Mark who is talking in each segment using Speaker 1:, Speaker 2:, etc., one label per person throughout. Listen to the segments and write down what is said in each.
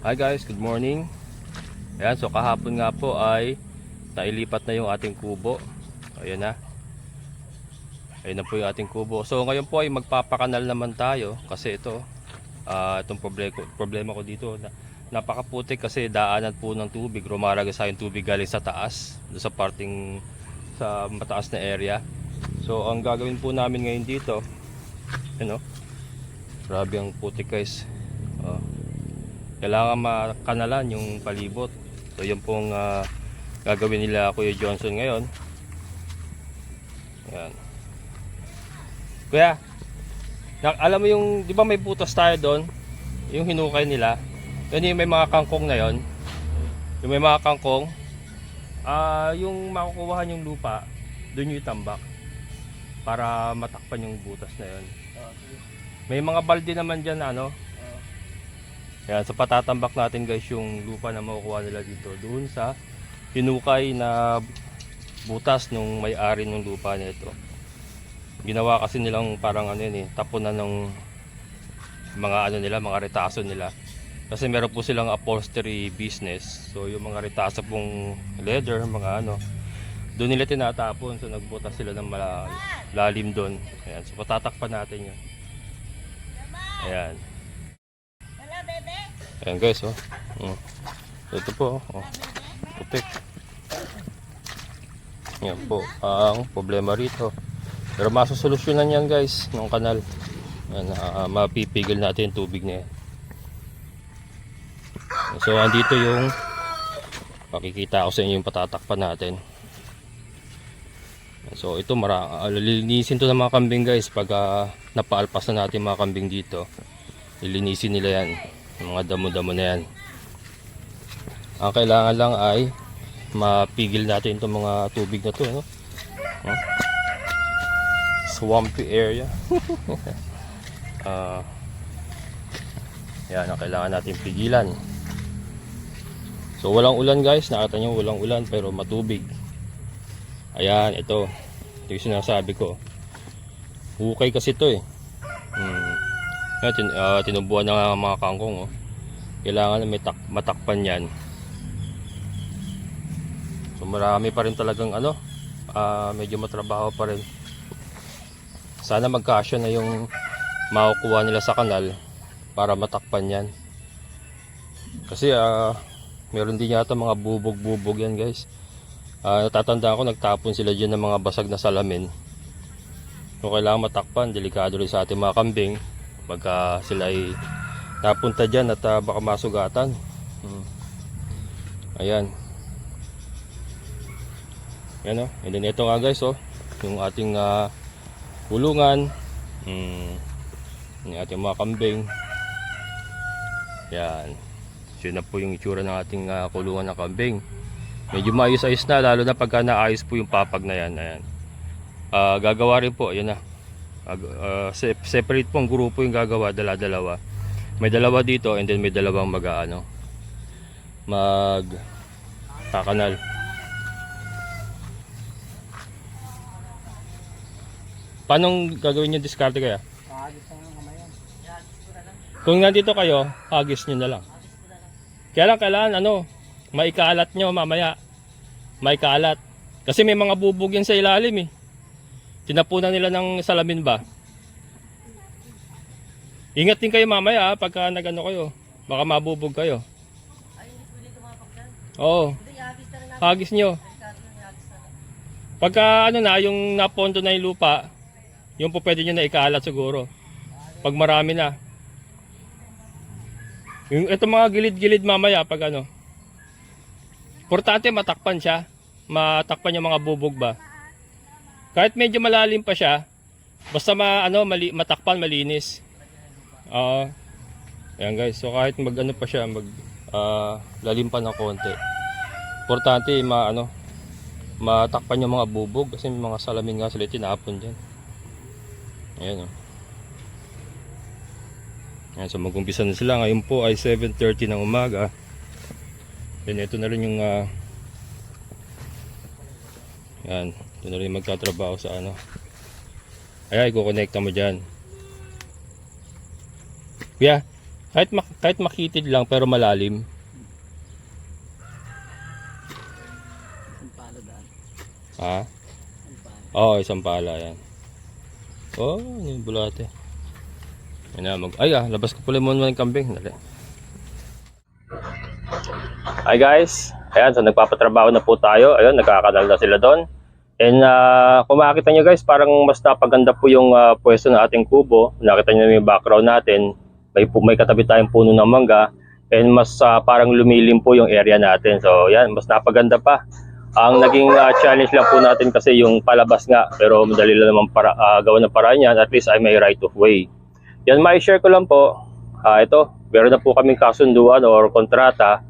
Speaker 1: Hi guys, good morning. Ayan, so kahapon nga po ay nailipat na yung ating kubo. Ayan na. Ayan na po yung ating kubo. So ngayon po ay magpapakanal naman tayo kasi ito, itong problema ko dito na napakaputik kasi daanan po ng tubig. Rumaragas sa yung tubig galing sa taas, doon sa parting sa mataas na area. So ang gagawin po namin ngayon dito, ano? Grabe ang putik guys. Kailangan makanalan yung palibot. So yun pong gagawin nila Kuya Johnson ngayon. Ayan. Kuya, alam mo yung, di ba may butas tayo doon? Yung hinukay nila. Yun yung may mga kangkong na yon. Yung may mga kangkong, yung makukuhahan yung lupa, doon yung itambak. Para matakpan yung butas na yon. May mga balde naman dyan ano. Ayan, so patatambak natin guys yung lupa na makukuha nila dito doon sa hinukay na butas nung may-ari ng lupa nito. Ginawa kasi nilang parang ano yun tapunan ng mga ano nila, mga retaso nila. Kasi meron po silang upholstery business. So yung mga retaso pong leather, mga ano, doon nila tinatapon. So nagbutas sila ng malalim doon. Ayan, so patatakpan natin yun. Ayan. Ayan guys, oh. Ito po, oh. Putik. Yan po ang problema rito. Pero masusolusyonan yan guys ng kanal. Yan, mapipigil natin yung tubig na yan. So andito yung makikita ko sa inyo yung patatakpan natin. So ito lilinisin to ng mga kambing guys. Pag napaalpas na natin mga kambing dito, lilinisin nila yan, yung mga damo-damo na yan. Ang kailangan lang ay mapigil natin itong mga tubig na to, no? Swampy area. Yan ang kailangan natin pigilan. So walang ulan guys, nakita nyo walang ulan pero matubig. Ayan, ito yung sinasabi ko. Hukay kasi ito tinubuan ng mga kangkong, oh. Kailangan may matakpan yan. So marami pa rin talagang ano, medyo matrabaho pa rin. Sana magkasya na yung makukuha nila sa kanal para matakpan yan. Kasi meron din yata mga bubog-bubog yan guys. Natatandaan ko nagtapon sila dyan ng mga basag na salamin. So kailangan matakpan, delikado rin sa ating mga kambing pagka sila ay napunta dyan at baka masugatan. Ayan. Yan, oh. And then ito nga guys, oh, yung ating kulungan, yung ating mga kambing. Yan. So yun na po yung itsura ng ating kulungan ng kambing. Medyo maayos-ayos na, lalo na pagka naayos po yung papag na yan. Ayan. Gagawa rin po, yun na. Separate po ang grupo yung gagawa, dalawa. May dalawa dito and then may dalawang kakanal. Paano gagawin nyo diskarte kaya? Kung nandito kayo, hagis nyo na lang. Kaya lang kailangan maikalat nyo mamaya. Maikalat. Kasi may mga bubog yan sa ilalim Tinapunan nila ng salamin ba? Ingat din kayo mamaya pagka nagano kayo. Baka mabubog kayo. Oo. Hagis nyo. Pagka yung napondo na yung lupa, yung po pwede nyo na ikalat siguro. Pag marami na. Ito mga gilid-gilid mamaya pag importante matakpan siya. Matakpan yung mga bubog ba. Kahit medyo malalim pa siya, basta matakpan, malinis. Ayan guys, so kahit pa siya, lalim pa ng konti. Importante matakpan yung mga bubog kasi may mga salamin nga sila tinapon dyan. Ayan, oh. Ayan, so mag-umpisa na sila. Ngayon po ay 7:30 ng umaga. Then ito na rin yung yan, ito na rin magtatrabaho sa Ayan, i-connecta mo dyan. Kuya, Kahit makitid lang pero malalim.
Speaker 2: Isang palo daan.
Speaker 1: Ha?
Speaker 2: Isang palo.
Speaker 1: Oo, isang pala yan. Oh, yung bulate. Yan na, labas ko pala muna ng kambing. Dali. Hi guys. Ayan, so nagpapatrabaho na po tayo. Ayun, nagkakanal na sila doon. And kung makikita nyo guys, parang mas napaganda po yung pwesto ng ating kubo. Nakita nyo yung background natin. May katabi tayong puno ng mangga. And mas parang lumilim po yung area natin. So yan, mas napaganda pa. Ang naging challenge lang po natin kasi yung palabas nga. Pero madali lang naman gawa ng paraan yan. At least ay may right of way. Yan, mai-share ko lang po. Ito, meron na po kaming kasunduan or kontrata.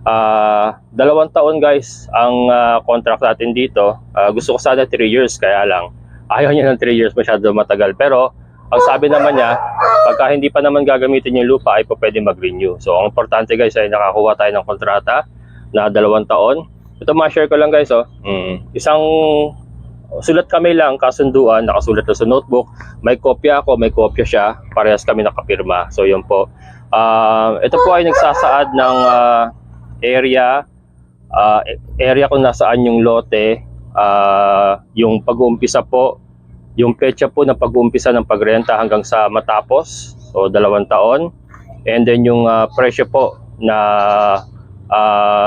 Speaker 1: 2 taon guys ang contract natin dito. Gusto ko sana 3 years, kaya lang ayaw niya ng 3 years, masyado matagal. Pero ang sabi naman niya, pagka hindi pa naman gagamitin yung lupa ay po pwede mag-renew. So ang importante guys ay nakakuha tayo ng kontrata na 2 taon. Ito ma-share ko lang guys. Isang sulat kami lang, kasunduan, nakasulat na sa notebook. May kopya ako, may kopya siya, parehas kami nakapirma. So yun po. Ito po ay nagsasaad ng area kung nasaan yung lote, yung pag-uumpisa po, yung petsa po ng pag-uumpisa ng pagrenta hanggang sa matapos, so 2 taon, and then yung presyo po na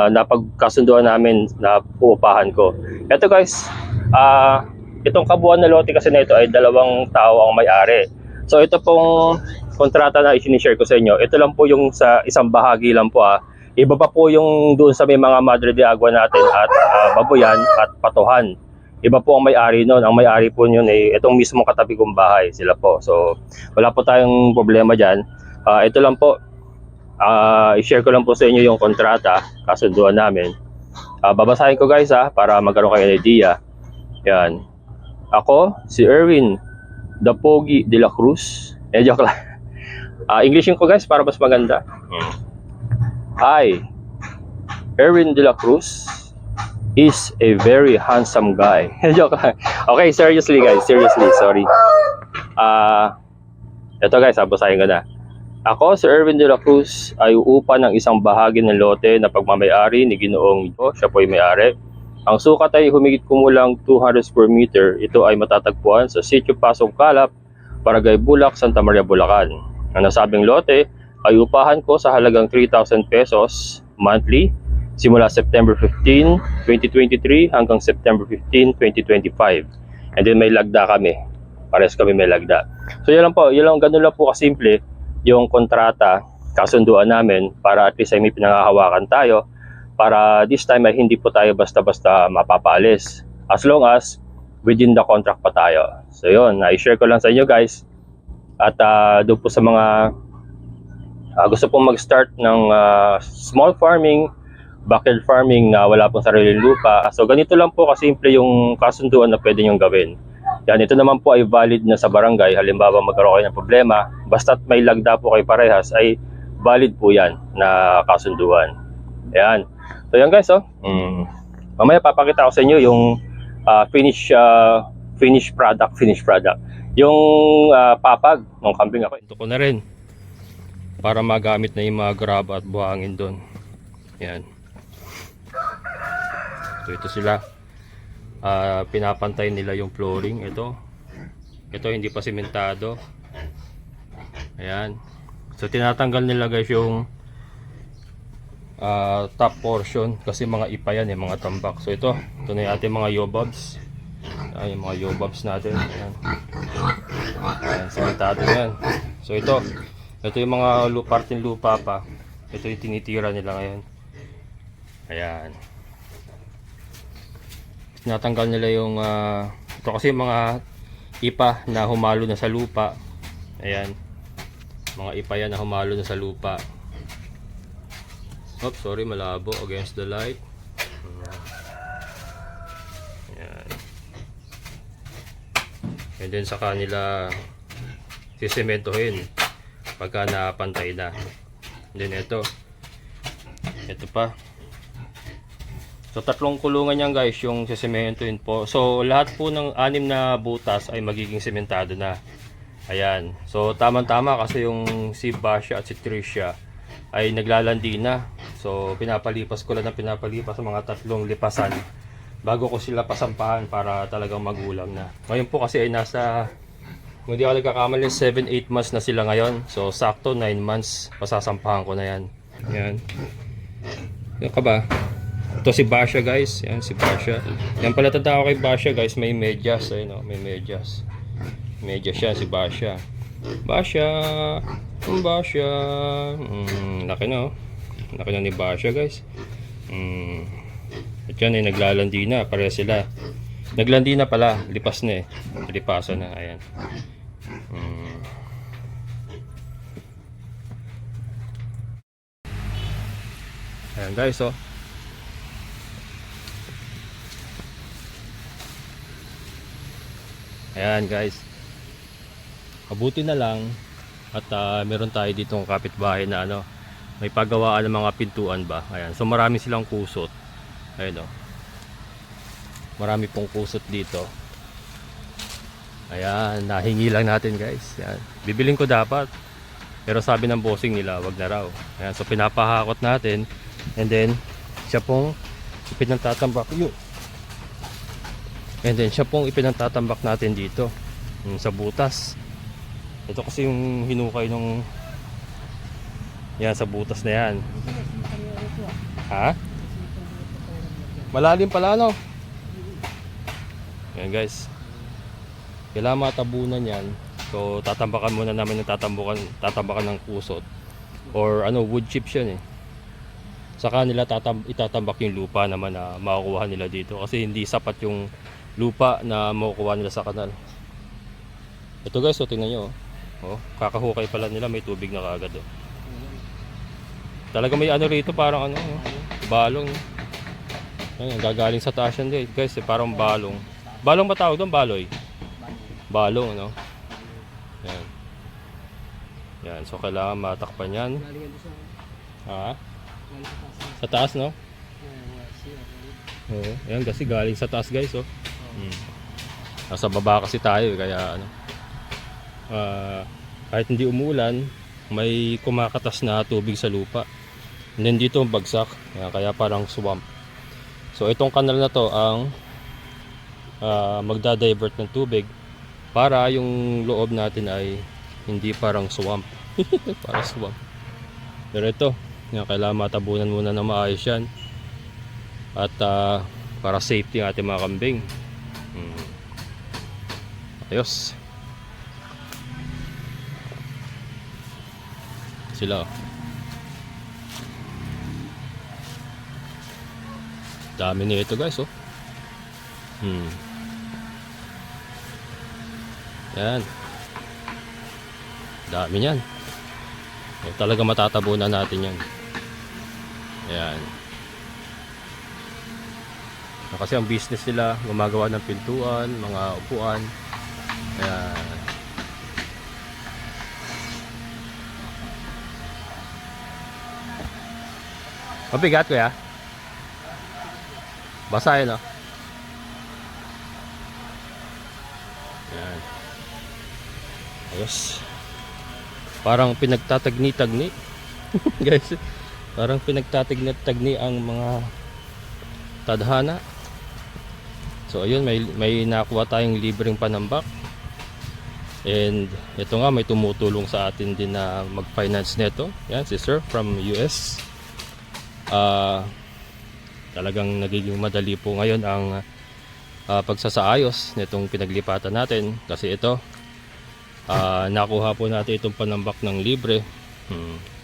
Speaker 1: napagkasunduan namin na puupahan ko. Ito guys, itong kabuuan na lote kasi na ito ay 2 tao ang may-ari. So ito pong kontrata na i-share ko sa inyo, ito lang po yung sa isang bahagi lang po. Iba pa po yung doon sa may mga Madre de Agua natin at Babuyan at Patuhan. Iba po ang may-ari noon. Ang may-ari po yun ay itong mismo katabi kong bahay, sila po. So wala po tayong problema dyan. Ito lang po, i-share ko lang po sa inyo yung kontrata, kasunduan namin. Babasahin ko guys para magkaroon kayo ng idea. Yan. Ako, si Erwin Dapogi de la Cruz. Joke lang. Englishin ko guys para mas maganda. I, Erwin de la Cruz, is a very handsome guy. Joke lang. Okay, seriously guys, seriously, sorry. Ito guys, basahin ko na. Ako, si Erwin de la Cruz, ay uupa ng isang bahagi ng lote na pagmamayari ni Ginoong Ito. Siya po ay may-ari. Ang sukat ay humigit kumulang 200 square meter. Ito ay matatagpuan sa Sitio Pasong Calap, Barangay Bulak, Santa Maria, Bulacan. Ang nasabing lote ay upahan ko sa halagang 3,000 pesos monthly simula September 15, 2023 hanggang September 15, 2025. And then may lagda kami. Pares kami may lagda. So yun lang po, ganun lang po kasimple yung kontrata, kasunduan namin para at least ay may pinangahawakan tayo para this time ay hindi po tayo basta-basta mapapaalis. As long as within the contract pa tayo. So yun, i-share ko lang sa inyo guys. At doon po sa mga gusto pong mag-start ng small farming, backyard farming na wala pong sariling lupa. So ganito lang po kasimple yung kasunduan na pwede nyo gawin. Yan, ito naman po ay valid na sa barangay. Halimbawa magkaroon kayo ng problema, basta't may lagda po kayo parehas, ay valid po yan na kasunduan. Ayan. So yan guys, mamaya papakita ko sa inyo yung finished product. Yung papag ng kambing ako. Ito ko na rin para magamit na yung mga graba at buhangin doon. Yan. So ito sila. Pinapantay nila yung flooring. Ito hindi pa simentado. Ayan. So tinatanggal nila guys yung top portion kasi mga ipa yan, mga tambak. So ito na yung ating mga yobabs. Yung mga yobabs natin. Ayan. Ayan, simentado yan. So ito yung mga parteng lupa pa. Ito yung tinitira nila ngayon. Ayan. Natanggal nila yung ito kasi mga ipa na humalo na sa lupa. Ayan. Mga ipa yan na humalo na sa lupa. Oops, sorry, malabo against the light. Ayan. And then sa kanila sisementohin pagka napantay na. Then ito pa. So 3 kulungan yan guys yung sisementohin po. So lahat po ng 6 na butas ay magiging sementado na. Ayan. So tamang-tama kasi yung si Basha at si Tricia ay naglalandi na. So pinapalipas ko lang ng pinapalipas sa mga 3 lipasan bago ko sila pasampahan para talagang magulang na. Ngayon po kasi ay nasa, kung hindi ako nagkakamali, 7-8 months na sila ngayon. So sakto 9 months pasasampahan ko na yan. Yan. Yan ka ba? Ito si Basha guys. Yan si Basha. Yan pala tanda ko kay Basha guys. May medyas. Ayun o. May medyas. Medyas siya si Basha. Basha. Basha. Laki na o. Laki na ni Basha guys. At yan ay naglalandi na. Pareha sila. Naglandi na pala. Lipas na eh. Lipasan na. Ayan. Ayan guys oh. Ayan guys. Mabuti na lang at meron tayo ditong kapitbahay na ano, may paggawaan ng mga pintuan ba. Ayan. So marami silang kusot. Ayan oh. Marami pong kusot dito. Ayan, nahingi lang natin guys. Ayan. Bibiling ko dapat. Pero sabi ng bossing nila, wag na raw. Ayan, so pinapahakot natin. And then siya pong ipinagtatambak yun. And then siya pong ipinagtatambak natin dito sa butas. Ito kasi yung hinukay nung yan sa butas na yan. Ha? Malalim pala no? Yan guys. Kailangan matabunan yan. So tatambakan muna namin ng tatambakan ng kusot. Or ano, wood chips yan eh. Saka nila itatambak yung lupa naman na makukuha nila dito. Kasi hindi sapat yung lupa na makukuha nila sa kanal. Ito guys, so tingnan nyo. Oh, kakahukay pala nila, may tubig na kagad. Oh. Talaga may ano rito, parang ano, balong. Ayan, gagaling sa taas yan guys, parang balong. Balong ba tawag doon? Baloy? Balong, no? Yan. Yan, so kailangan matakpan yan. Ha? Sa taas, no? Oo, ayan kasi galing sa taas guys, oh. Nasa baba kasi tayo, kaya ano. Kahit hindi umulan, may kumakatas na tubig sa lupa. And then dito bagsak, kaya parang swamp. So itong kanal na to ang magda-divert ng tubig para yung loob natin ay hindi parang swamp. Parang swamp. Pero ito, kailangan matabunan muna ng maayos yan. At para safety ng ating mga kambing. Ayos. Sila oh. Dami nito guys oh. Yan. Dami niyan. Talaga matatabunan natin yan. Ayan. Kasi ang business nila, gumagawa ng pintuan, mga upuan. Ayan. Mabigat kuya? Basa yun oh. Ayan. Ayos. Parang pinagtatagni-tagni. Guys, parang pinagtatagni-tagni ang mga tadhana. So ayun, may nakuha tayong libreng panambak. And ito nga, may tumutulong sa atin din na mag-finance nito. Yan, si Sir from US. Talagang nagiging madali po ngayon ang pagsasaayos nitong pinaglipatan natin. Kasi ito, nakuha po natin itong panambak ng libre.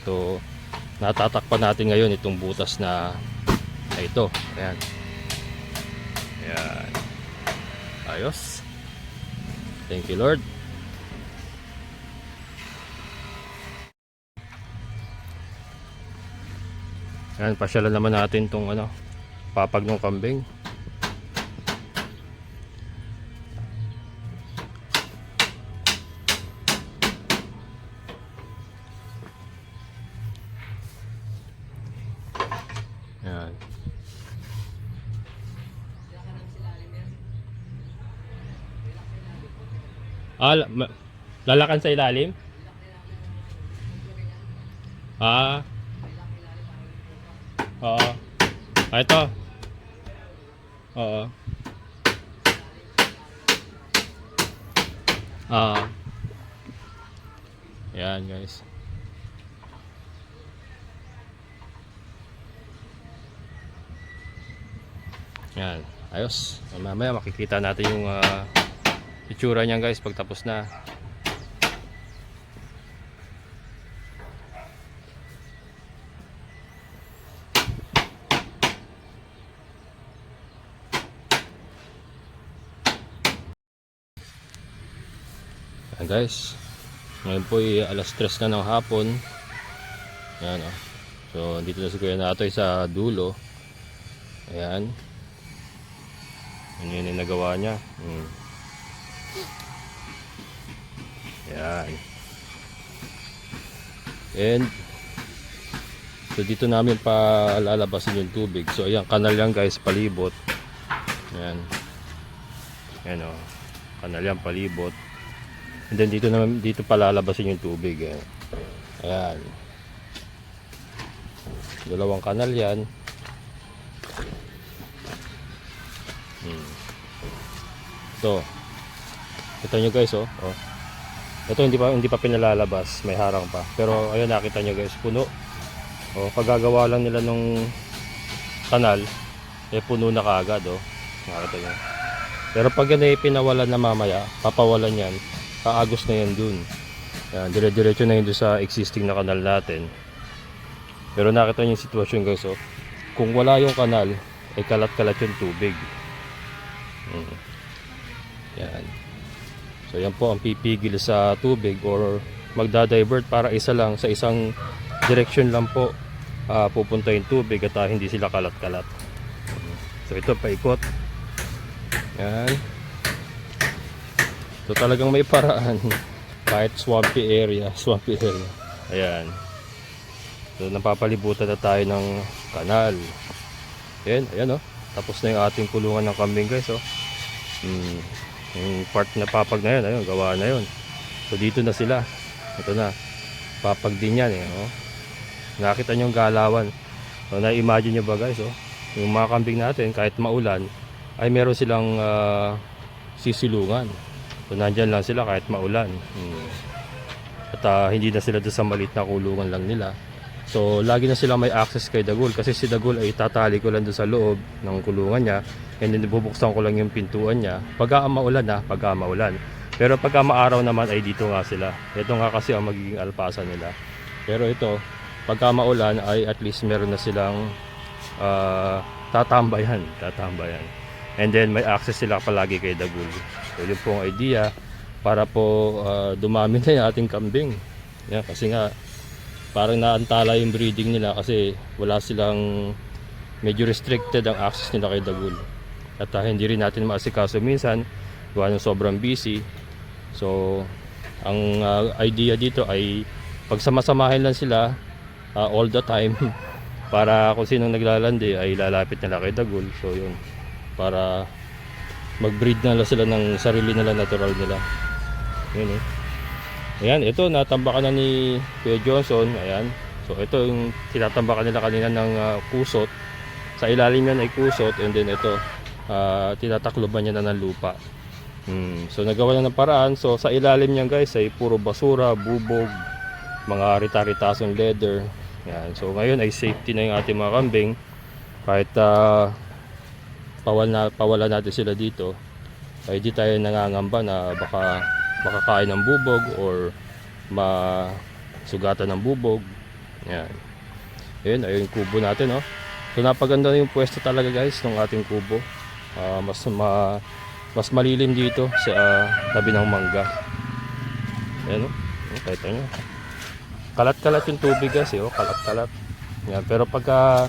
Speaker 1: So natatakpan natin ngayon itong butas na ito. Ayan. Ayan. Ayos. Thank you Lord. Ayan, pasyalan naman natin itong ano, papag ng kambing. Ayan. Lalakan sa ilalim? Ah. Oo. Ah, ito. Oo. Ah. Yan guys. Yan. Ayos. Mamaya makikita natin yung itsura niyan guys pag tapos na. Yan guys. Ngayon po ay alas 3 na ng hapon. Yan o. So dito na si Kuya Natoy sa dulo. Ayan. Yun yung nagawa niya. Ayan. And so dito namin pa lalabasin yung tubig. So ayan, kanal yan guys, palibot. Ayan. Ayan o. Kanal yan, palibot. And then dito naman, dito pa lalabasin yung tubig. Ayan. Dalawang kanal yan. Ito. Kita nyo guys oh. Ito hindi pa pinalalabas, may harang pa. Pero ayun, nakita nyo guys, puno. Pagagawa lang nila nung kanal, puno na kaagad oh. Nakita nyo. Pero pag yan ay pinawalan na mamaya, papawalan yan, kaagos na yan dun. Yan, dire-diretso na yun dun sa existing na kanal natin. Pero nakita nyo yung sitwasyon guys oh. Kung wala yung kanal, ay kalat-kalat yung tubig. Yan. So yan po ang pipigil sa tubig or magda-divert para isa lang sa isang direction lang po pupunta yung tubig at hindi sila kalat-kalat. So ito paikot. Yan. So talagang may paraan kahit swampy area. Ayan. So napapalibutan na tayo ng kanal. Ayan oh. Tapos na yung ating kulungan ng kambing guys oh. Yung part na papag na yun, ayun, gawa na yun. So dito na sila. Ito na. Papag din yan oh. Nakita nyo yung galawan. So na-imagine nyo ba guys oh. Yung mga kambing natin kahit maulan ay meron silang sisilungan. So nandyan lang sila kahit maulan. At hindi na sila doon sa maliit na kulungan lang nila. So lagi na sila may access kay Dagul kasi si Dagul ay tatali ko lang doon sa loob ng kulungan niya and then bubuksan ko lang yung pintuan niya pagka maulan pero pagka maaraw naman ay dito nga sila. Ito nga kasi ang magiging alpasan nila. Pero ito pagka maulan ay at least meron na silang tatambayan and then may access sila palagi kay Dagul. So yun po ang idea para po dumami na yung ating kambing. Yan, kasi nga parang naantala yung breeding nila kasi wala silang, medyo restricted ang access nila kay Dagul. At hindi rin natin maasikaso minsan gawa ng sobrang busy. So ang idea dito ay pagsamasamahin lang sila all the time para kung sinong naglalandi ay lalapit nila kay Dagul. So yun, para mag-breed na sila ng sarili nila, natural nila. Yun ayan, ito natambakan na ni Kuya Johnson. Ayan. So ito yung tinatambakan nila kanina ng kusot. Sa ilalim yan ay kusot and then ito tinatakloban niya na ng lupa. So nagawa na ng paraan. So sa ilalim niyan guys ay puro basura, bubog, mga rita-ritasong leather. Ayan. So ngayon ay safety na yung ating mga kambing. Kahit pawala natin sila dito, ay di tayo nangangamba na baka makakain ng bubog or masugatan ng bubog. Yan. Ayun yung kubo natin oh. So napaganda yung pwesto talaga guys ng ating kubo. Mas malilim dito sa tabi ng mangga. Ayan oh. Kita nyo. Kalat-kalat yung tubig guys oh. Kalat-kalat. Yan. Pero pagka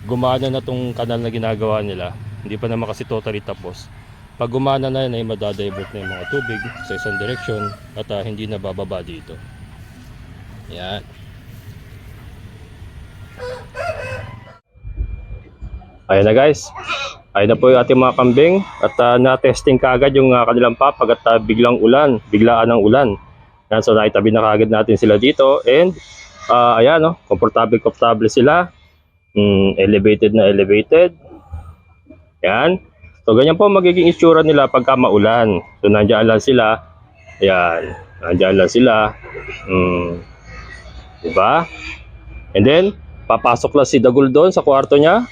Speaker 1: gumana na tong kanal na ginagawa nila, hindi pa naman kasi totally tapos. Pag gumana na yan ay madadivert na yung mga tubig sa isang direksyon at hindi na bababa dito. Yan. Ayan na guys. Ayan na po yung ating mga kambing at na-testing kaagad yung kanilang papag at biglaan ang ulan. Yan, so naitabi na kagad natin sila dito. And ayan, no, komportable sila. Elevated na elevated. Yan. So ganyan po magiging itsura nila pagka maulan. So nandiyan lang sila. Yan. Nandiyan lang sila. Diba? And then, papasok lang si Dagul doon sa kwarto niya.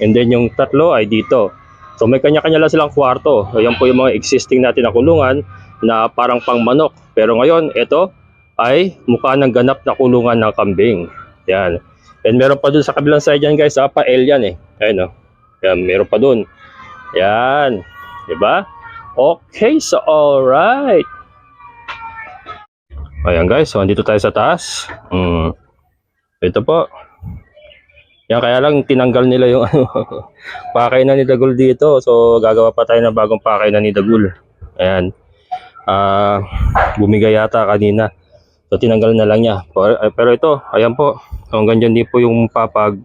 Speaker 1: And then yung tatlo ay dito. So may kanya-kanya lang silang kwarto. So yan po yung mga existing natin na kulungan na parang pang manok. Pero ngayon, ito ay mukha ng ganap na kulungan ng kambing. Yan. And meron pa dun sa kabilang side yan guys, pa-L yan eh. Ayan o. Yan, meron pa dun. Yan. Diba? Okay, so alright. Ayan guys, so andito tayo sa taas. Ito po. Yan, kaya lang tinanggal nila yung pakainan ni Dagul dito. So gagawa pa tayo ng bagong pakainan ni Dagul. Ayan. Bumigay yata kanina. So tinanggal na lang niya. Pero ito, ayan po. Hanggang dyan din po yung papag.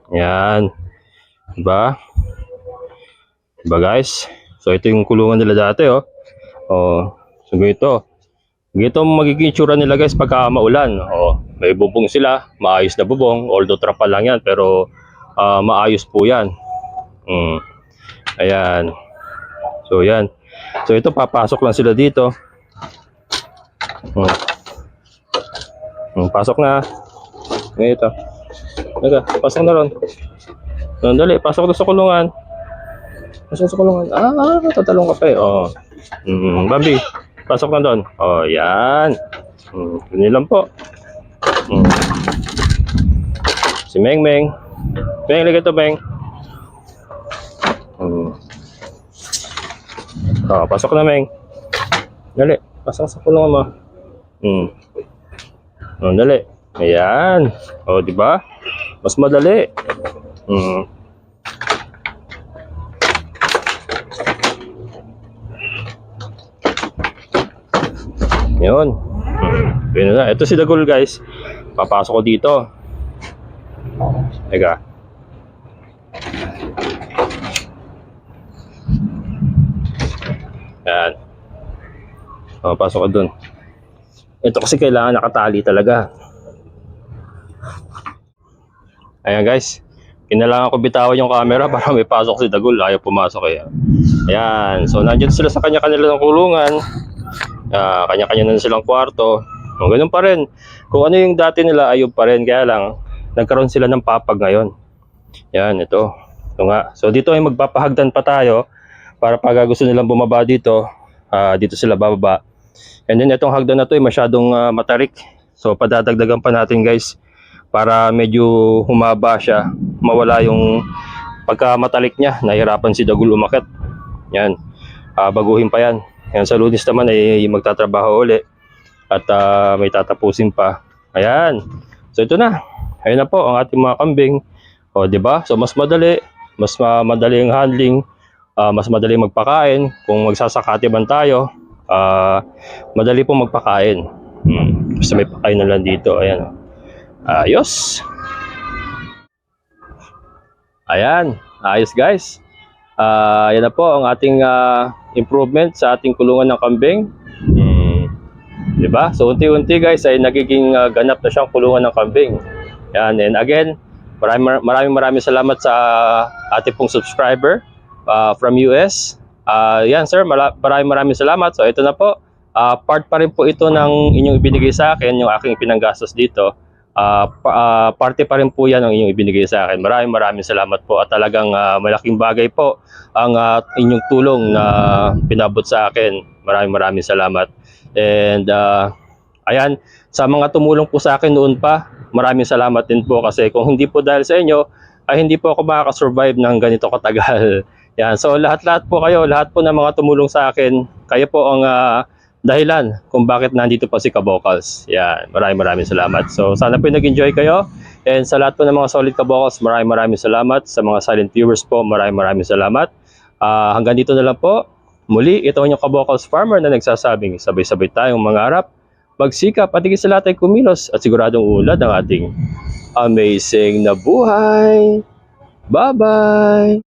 Speaker 1: Yan. Diba? Diba guys? So ito yung kulungan nila dati oh. So ganito. Ganito magiging itsura nila guys pagka maulan. May bubong sila, maayos na bubong. Although trapa lang yan pero maayos po yan. Ayan. So yan. So ito papasok lang sila dito. Pasok na. Ito. Pasok na ron. Dali, pasok na sa kulungan. Pasok sa kulungan. Tatalong ka pa eh. Bambi, pasok na doon. Yan. Ganyan lang po. Si Meng Meng. Meng, ligay to Meng. Pasok na Meng. Dali, pasok sa kulungan mo. Dali. Ayan. Di ba? Mas madali. Yun. Yun na. Ito si Dagul guys. Papasok ko dito. Teka. Yan. Pasok ko dun. Ito kasi kailangan nakatali talaga. Ayan guys. Kailangan ko bitawan yung camera para may pasok si Dagul. Ayaw pumasok eh. Ayan. So nandiyan sila sa kanya-kanila ng kulungan. Kanya-kanya na silang kwarto. Ganun pa rin. Kung ano yung dati nila ayun pa rin. Kaya lang nagkaroon sila ng papag ngayon. Yan. Ito nga. So dito ay magpapahagdan pa tayo. Para pag gusto nilang bumaba dito. Dito sila bababa. And then itong hagdan na to ay masyadong matarik. So padadagdagan pa natin guys. Para medyo humaba siya. Mawala yung pagkamatalik niya. Nahirapan si Dagul umakyat. Yan. Baguhin pa yan. Yan sa Lunes naman ay magtatrabaho uli. At may tatapusin pa. Ayan. So ito na. Ayan na po ang ating mga kambing. Di ba? So mas madali. Mas madali ang handling. Mas madali magpakain. Kung magsasakati man tayo. Madali po magpakain. Basta may pakain na lang dito. Ayan. Ayos. Ayan. Ayos guys. Yan na po ang ating improvement sa ating kulungan ng kambing. Diba? So unti-unti guys ay nagiging ganap na siyang kulungan ng kambing. Yan. And again, maraming salamat sa ating pong subscriber from US. Yan sir, maraming salamat. So ito na po. Part pa rin po ito ng inyong ibinigay sa akin, yung aking pinanggastos dito. Parte pa rin po yan ang inyong ibinigay sa akin. Maraming salamat po at talagang malaking bagay po ang inyong tulong na pinabot sa akin. Maraming salamat. And ayan, sa mga tumulong po sa akin noon pa, maraming salamat din po kasi kung hindi po dahil sa inyo, ay hindi po ako makakasurvive ng ganito katagal. Yan. So lahat po kayo, lahat po ng mga tumulong sa akin, kayo po ang dahilan kung bakit nandito pa si Kabokals. Yan, maraming salamat. So sana po nag-enjoy kayo. And sa lahat po ng mga solid Kabokals, maraming salamat. Sa mga silent viewers po, maraming salamat. Hanggang dito na lang po. Muli, ito ang inyong Kabokals farmer na nagsasabing sabay-sabay tayong mangarap, magsikap at higit sa lahat ay kumilos at siguradong ulad ang ating amazing na buhay. Bye-bye!